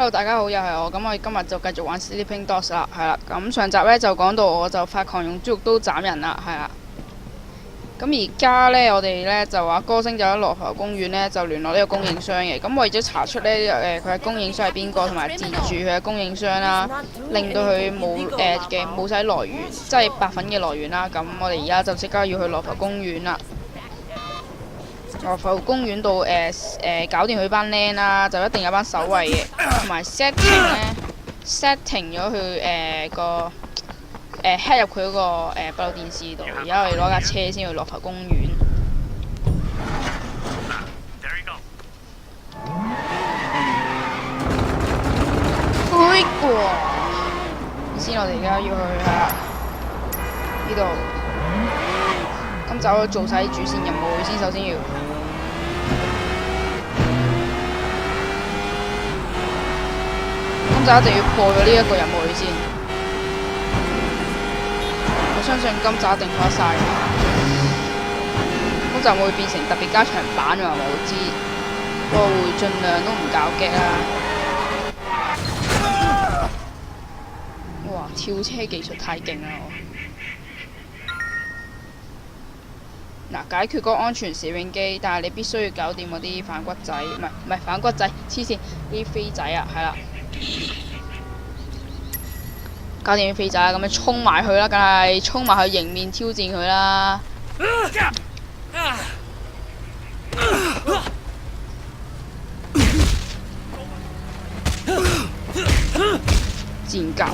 Hello，大家好，又係我。咁我哋今日就繼續玩 Sleeping Dogs 啦，係啦。咁上集呢就講到我就發狂用豬肉刀斬人啦，係啦。咁而家呢，我哋呢就話歌星就喺羅浮公園呢就聯絡呢個供應商嘅。咁為咗查出呢佢嘅供應商係邊個，同埋截住佢嘅供應商啦，令到佢冇晒來源，即係白粉嘅來源啦。咁我哋而家就即刻要去羅浮公園啦。羅浮公園度搞掂佢班僆啦，就一定有班守衞嘅，同埋 setting 咗佢個hack 入佢嗰個閉路電視度。而家我哋攞架車先去羅浮公園。喂！哇！先我哋而家要去下呢度。咁就做晒啲主線任務先，首先要。咁就一定要破咗呢一個任務先。我相信今集一定破得晒。咁就會變成特別加長版㗎嘛，我知。不過會盡量都唔搞激啦。哇！跳車技術太勁啦我。嗱，解決嗰個安全攝影機，但係你必須要搞掂嗰啲反骨仔，唔係反骨仔，黐線，啲飛仔啊，係啦。搞掂啲飛仔，咁樣衝埋去啦，梗係衝埋去迎面挑戰佢啦。賤格！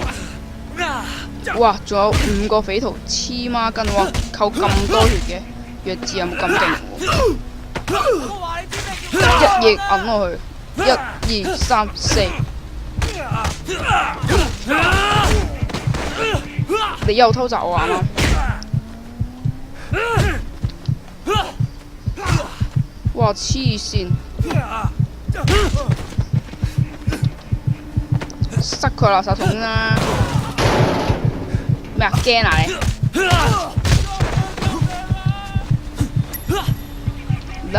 哇！仲有5個匪徒，黐孖筋喎，扣咁多血嘅。弱智有冇咁勁喎？一翼揞落去，1、2、3、4。你又偷襲我啱啱？哇！黐線，塞佢垃圾桶啦！咩啊？驚啊你！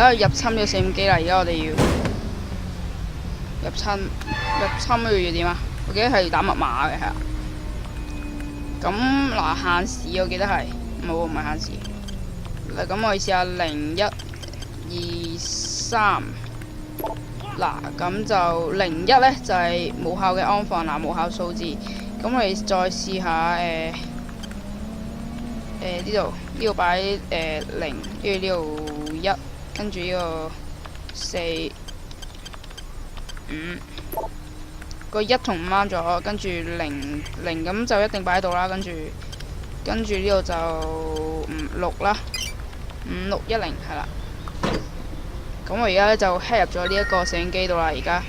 而家入侵咗攝影機啦！而家我哋要入侵要點啊？我記得係要打密碼嘅，係啊。咁嗱，限時我記得係，唔係限時。嗱，咁我哋試下0、1、2、3。嗱，咁就0、1呢，就係無效嘅安放嗱，無效數字。咁我哋再試下呢度擺0，跟住呢度1。跟住呢個4、5，個1同5啱咗，跟住0咁就一定擺喺度啦。跟住呢度就6啦，5、6、1、0係啦。咁我而家就 hack 入咗呢一個攝影機度啦。而家，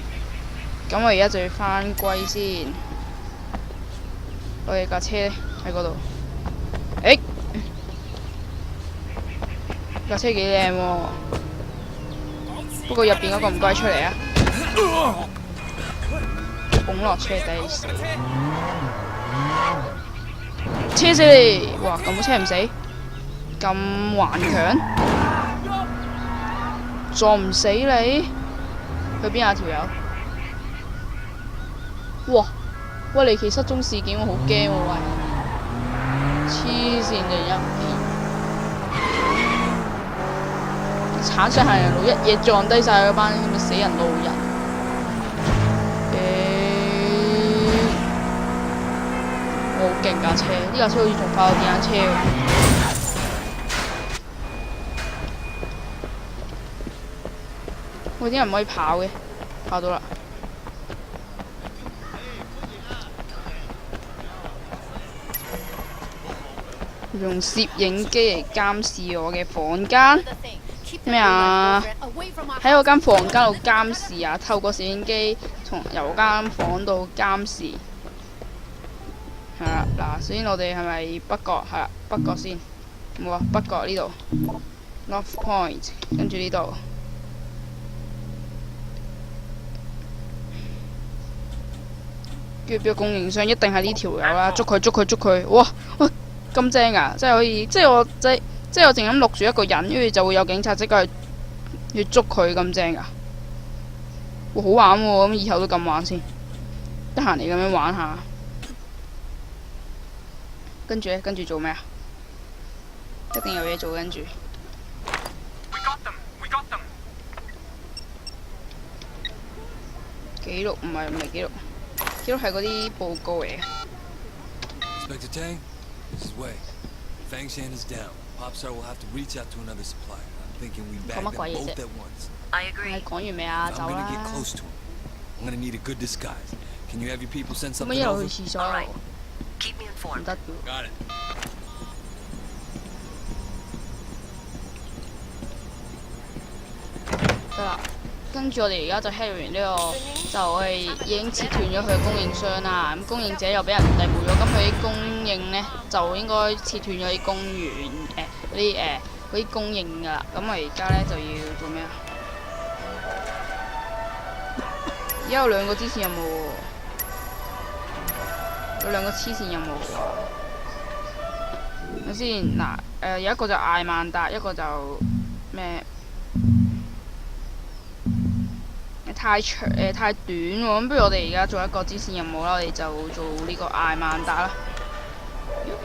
咁我而家就要翻歸先。我哋架車喺嗰度。架車幾靚喎，不過入邊嗰個唔該出嚟啊！拱落車底死，車死你！哇，咁部車唔死，咁頑強，撞唔死你？去邊啊條友？哇！喂，離奇失蹤事件我好驚喎，喂！黐線嘅一片。鏟上行人路，一嘢撞低晒嗰班死人路人。我好勁架車，呢架車好似仲快過電單車喎。喂，點解唔可以跑嘅？跑到啦！用攝影機嚟監視我嘅房間。咩啊？喺我間房間度監視啊！透過攝影機由間房度監視。係啦，嗱，首先我哋係咪北角？係啦，北角先。冇啊，北角呢度 North Point， 跟住呢度。跟住邊個供應商一定係呢條友啦！捉佢！哇！喂，咁正啊！真係可以，即係我淨係咁錄住一個人，跟住就會有警察即刻去捉佢，咁正噶。哇，好玩喎！咁以後都咁玩先。得閒嚟咁樣玩下。跟住咧，跟住做咩啊？一定有嘢做，跟住。記錄唔係記錄，記錄係嗰啲報告嚟嘅。Inspector Tang, this is Wei. Fangshan is down. Popstar will have to reach out to another supplier. I'm thinking we bag them both at once. I agree. 係講完未啊？走 I'm 啦。 gonna get close to him. I'm gonna need a good disguise. Can you have your people send 可唔可 something 以一路 over? 去廁所 All right. 度？ Keep me 唔 informed. 得嘅。 Got it. 得啦，跟住我哋而家就 head 完呢個，就係已經切斷咗佢嘅供應商啦。咁供應者又俾人逮捕咗，咁佢啲供應呢，就應該切斷咗啲嗰啲供應㗎啦。咁我而家呢，就要做咩啊？而家有兩個支線任務喎，有兩個黐線任務喎。等先嗱，有一個就艾曼達，一個就咩？太長太短喎，咁不如我哋而家做一個支線任務啦，我哋就做呢個艾曼達啦。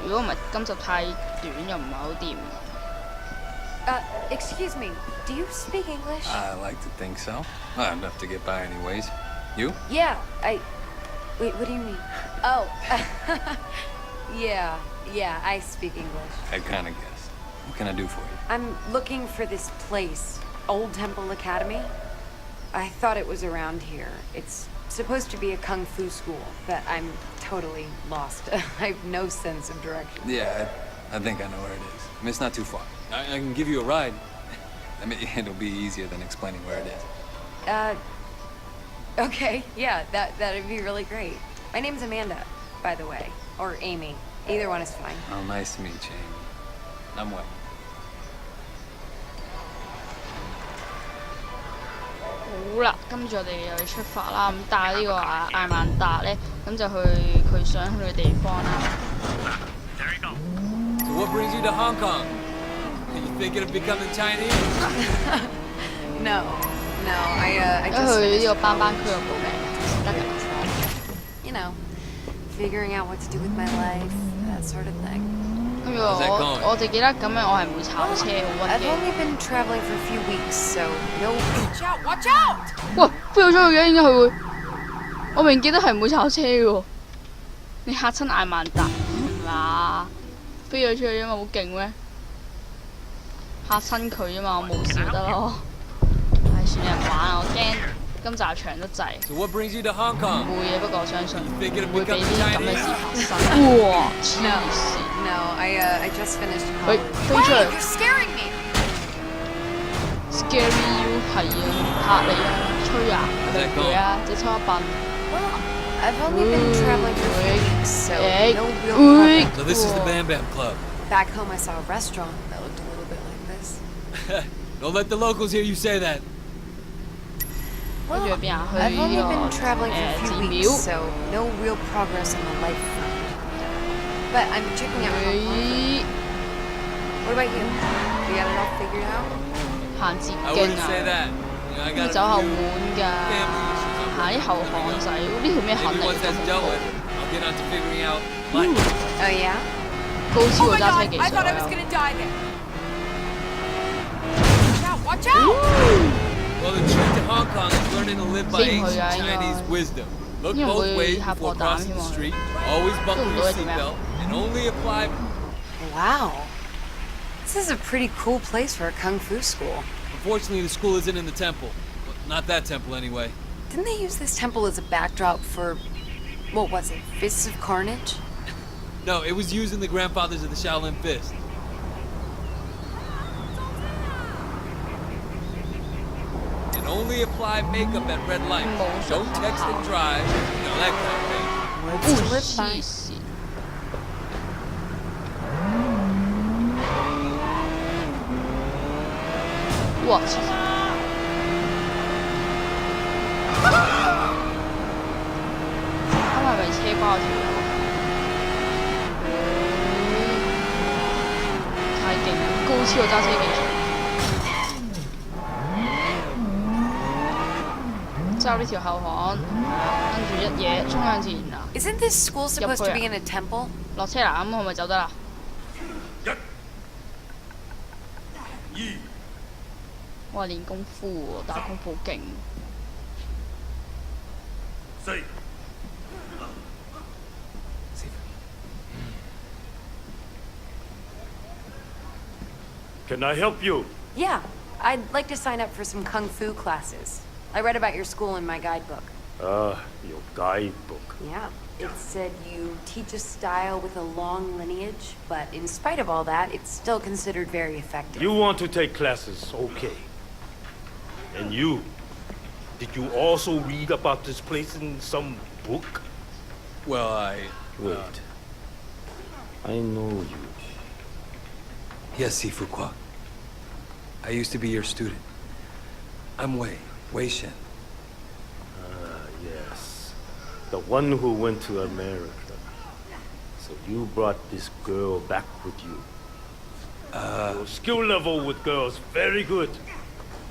如果唔係今集太短又唔係好掂。Excuse me, do you speak English? I like to think so. Enough to get by anyways. You? Yeah, Wait, what do you mean? Oh, yeah, I speak English. I kind of guessed. What can I do for you? I'm looking for this place, Old Temple Academy. I thought it was around here. It's supposed to be a kung fu school, but I'm totally lost. I have no sense of direction. Yeah, I think I know where it is. I mean, it's not too far. I can give you a ride. I mean, it'll be easier than explaining where it is. Okay, yeah, that'd be really great. My name's Amanda, by the way, or Amy. Either one is fine. Oh, nice to meet you, Amy. I'm Wei. 好啦，跟住我哋又要出發啦。咁帶呢個艾曼達咧，咁就去佢想去嘅地方啦。So what brings you to Hong Kong? Are you thinking of becoming Chinese? No, I 一 just 去呢 finished 個班班俱樂部嘅，得㗎。 you know, figuring out what to do with my life, that sort of thing. 跟住我就記得咁樣，我係唔會炒車，好溫 I've 嘅。 only been traveling for a few weeks, so no. Watch out! Watch out! 喂，飛咗出去嘅，點解佢會？我明記得係唔會炒車嘅喎。你嚇親艾曼達係嘛？飛咗出去啫嘛，好勁咩？嚇親佢啫嘛，我冇事就得咯。唉，算你唔玩啊，我驚今集長得滯。 So what brings you to Hong 唔 Kong? 會嘅，不過我相信 You thinking 唔 of 會俾 becoming 呢啲咁嘅 Chinese? 事發生。哇！黐 No, 線！ no, I just finished 喂， college. 飛出去 You're scaring me. ！Scary you 係啊，嚇你啊，吹啊，對佢啊，隻初笨。 Well, I've only been traveling for a few weeks, so Hey. no real progress. So this is the Bam Bam Club. Back home, I saw a restaurant that looked a little bit like this. Don't let the locals hear you say that. 跟住去邊啊？去 I've 呢 only 個 been traveling for a 寺 few 廟 weeks,。so no real progress on the life front. But I'm checking out Hong Kong. 佢 What about you? You got it all figured out? 行捷 I 徑 wouldn't 啊， say that. You know, I 要 got 走後 a 門 few 㗎， family issues. 行啲後巷仔，呢條咩巷 Maybe 嚟 once that's 嘅？ dealt with, I'll get on to figuring out life. Oh yeah? 高超個揸車技術 die there. Watch out! Well, the trick to Hong Kong is learning to live by Same ancient here, I know. Chinese wisdom. Look Yeah, both we ways have before more time, crossing the come on. street. Always buckle Don't your do it, man. seatbelt and only apply. Wow. This is a pretty cool place for a kung fu school. Unfortunately, the school isn't in the temple. Well, not that temple, anyway. Didn't they use this temple as a backdrop for, what was it, Fists of Carnage? No, it was used in the grandfathers of the Shaolin Fist. And only apply makeup at red light. Don't text and drive. You know, that kind of thing. Words to 黐 live by. 線！哇！黐線！啱係咪車瓜嗰條路？太勁啦！高超嘅揸車技術。揸呢條後巷，跟住一嘢衝向前啊！ Isn't this school supposed to be in a temple? 落車啦，咁係咪走得啦？哇！練功夫喎，打功夫好勁。Can I help you? Yeah, I'd like to sign up for some kung fu classes. I read about your school in my guidebook. Your guidebook. Yeah, it said you teach a style with a long lineage, but in spite of all that, it's still considered very effective. You want to take classes, okay. And you? Did you also read about this place in some book? Well, Wait. I know you. Yes, Sifu Kwa. I used to be your student. I'm Wei Shen. Yes. The one who went to America. So you brought this girl back with you. Your skill level with girls, very good.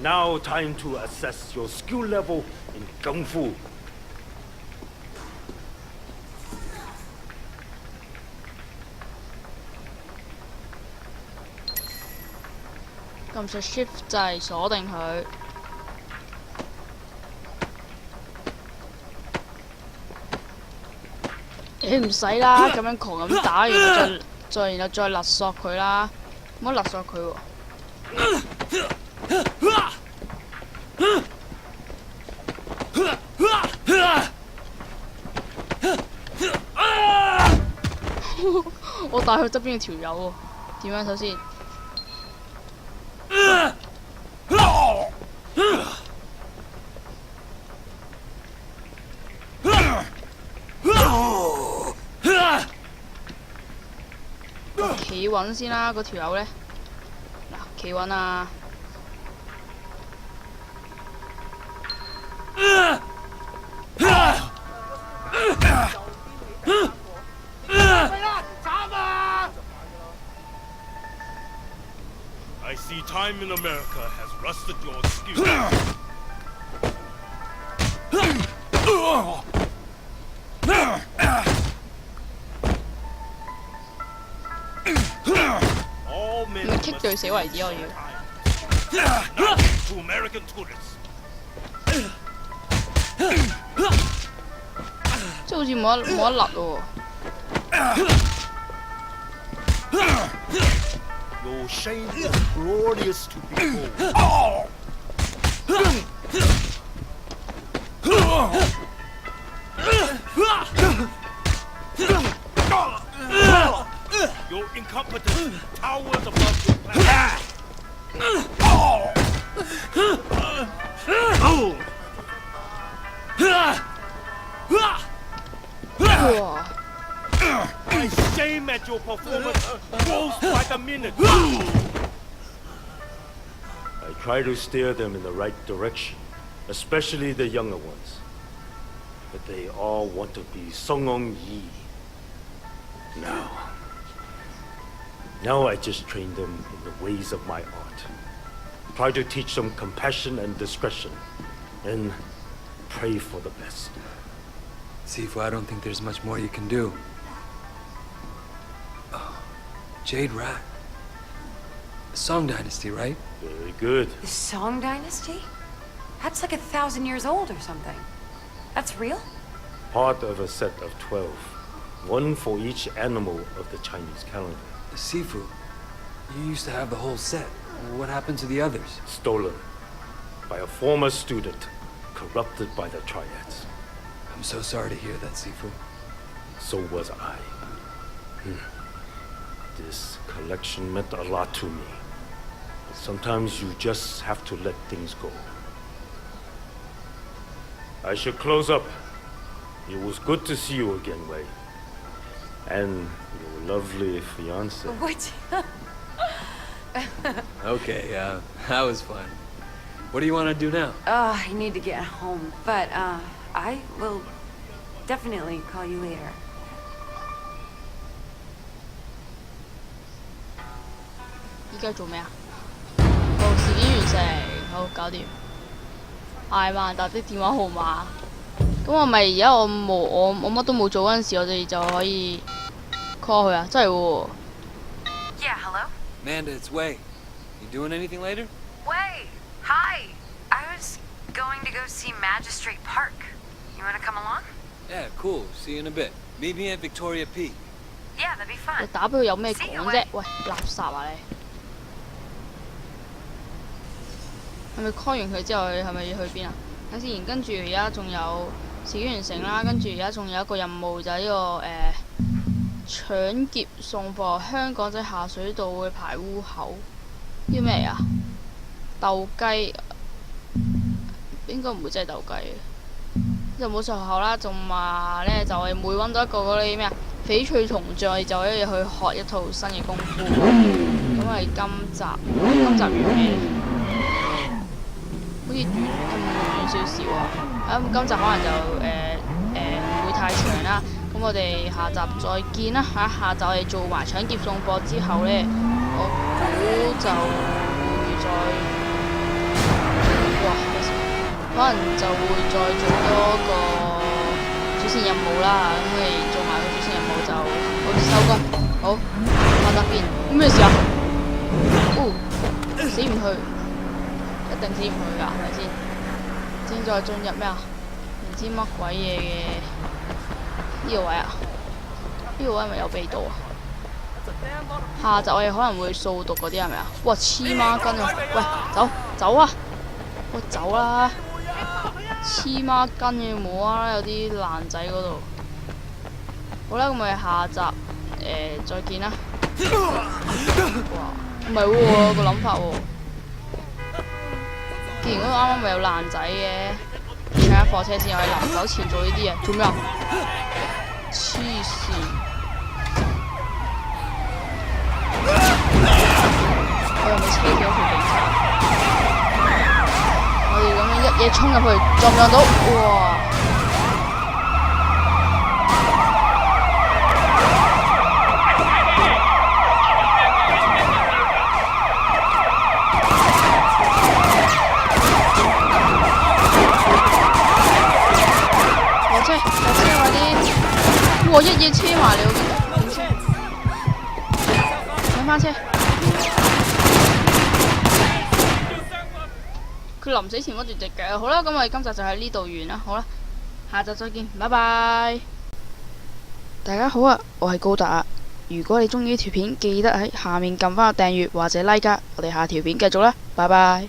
Now time to assess your skill level in Kung Fu. 撳實 Shift 掣鎖定佢。你唔使啦，咁樣狂咁打，然後再勒索佢啦，唔好勒索佢喎。我帶佢側邊嘅條友喎，點樣首先？企穩先啦，嗰條友咧，嗱，企穩啊！I see time in America has rusted your skills. All men 咪 kick 對死為止，我要。 Not to American tourists. 即係好似冇得勒喎。Your shame is glorious to behold. Your incompetence towers above your class. My shame at your performance grows by the minute. I try to steer them in the right direction, especially the younger ones. But they all want to be Songong Yi. Now I just train them in the ways of my art. Try to teach them compassion and discretion, and pray for the best. Sifu, I don't think there's much more you can do. Oh, Jade Rat. The Song Dynasty, right? Very good. The Song Dynasty? That's like 1,000 years old or something. That's real? Part of a set of 12. One for each animal of the Chinese calendar. Sifu, you used to have the whole set. What happened to the others? Stolen by a former student, corrupted by the Triads. I'm so sorry to hear that, Sifu. So was I. This collection meant a lot to me. But sometimes you just have to let things go. I should close up. It was good to see you again, Wei. And your lovely fiancé. What? Okay, that was fun. What do you want to do now? I need to get home, but I will definitely call you later. 依家做咩啊？好，事件完成，好，搞掂。艾曼達的電話號碼。咁我咪而家我乜都冇做嗰陣時，我哋就可以 call 佢啊！真係喎。Yeah, hello? Amanda, it's Wei. You doing anything later? Wei, hi. I was going to go see Magistrate Park. You want to come along? Yeah, cool. See you in a bit. Meet me at Victoria Peak. Yeah, that'd be 你 fun. 打俾佢有咩講啫？喂，垃圾啊你！係咪 call 完佢之後，係咪要去邊啊？睇先，跟住而家仲有事件完成啦，跟住而家仲有一個任務就係呢、個搶劫送貨，香港仔下水道會排污口，呢咩嚟啊？鬥雞應該唔會真係鬥雞嘅，就冇上學校啦。仲話呢，就係每揾到一個嗰啲咩啊翡翠銅像，就可以去學一套新嘅功夫。咁係今集完未？好似短少少啊！咁今集可能就唔會太長啦。咁我哋下集再見啦！下集我哋做埋搶劫送貨之後呢，我估就會再可能就會再做多個主線任務啦。咁我哋做埋個主線任務就好收工。好，下集見。咩事啊？死唔去！一定死唔去㗎，係咪先？正在進入咩啊？唔知乜鬼嘢嘅呢個位啊？呢個位係咪有秘道啊？下集我哋可能會掃毒嗰啲係咪啊？哇！黐孖筋啊！喂，走啊！喂，走啦！黐孖筋嘅冇啊！有啲爛仔嗰度。好啦，咁我哋下集再見啦。哇！唔係喎，個諗法喎。既然嗰度啱啱咪有爛仔嘅，睇下貨車先，我哋臨走前做呢啲嘢，做咩啊？黐線！我又咪車咗條警察，我哋咁樣一嘢衝入去，撞唔撞到？哇！哇！一嘢車埋你，點先？上翻車。佢臨死前屈住隻腳。好啦，咁我哋今集就喺呢度完啦。好啦，下集再見，拜拜。大家好啊，我係高達。如果你中意呢條片，記得喺下面撳翻個訂閱或者 like 㗎。我哋下條片繼續啦，拜拜。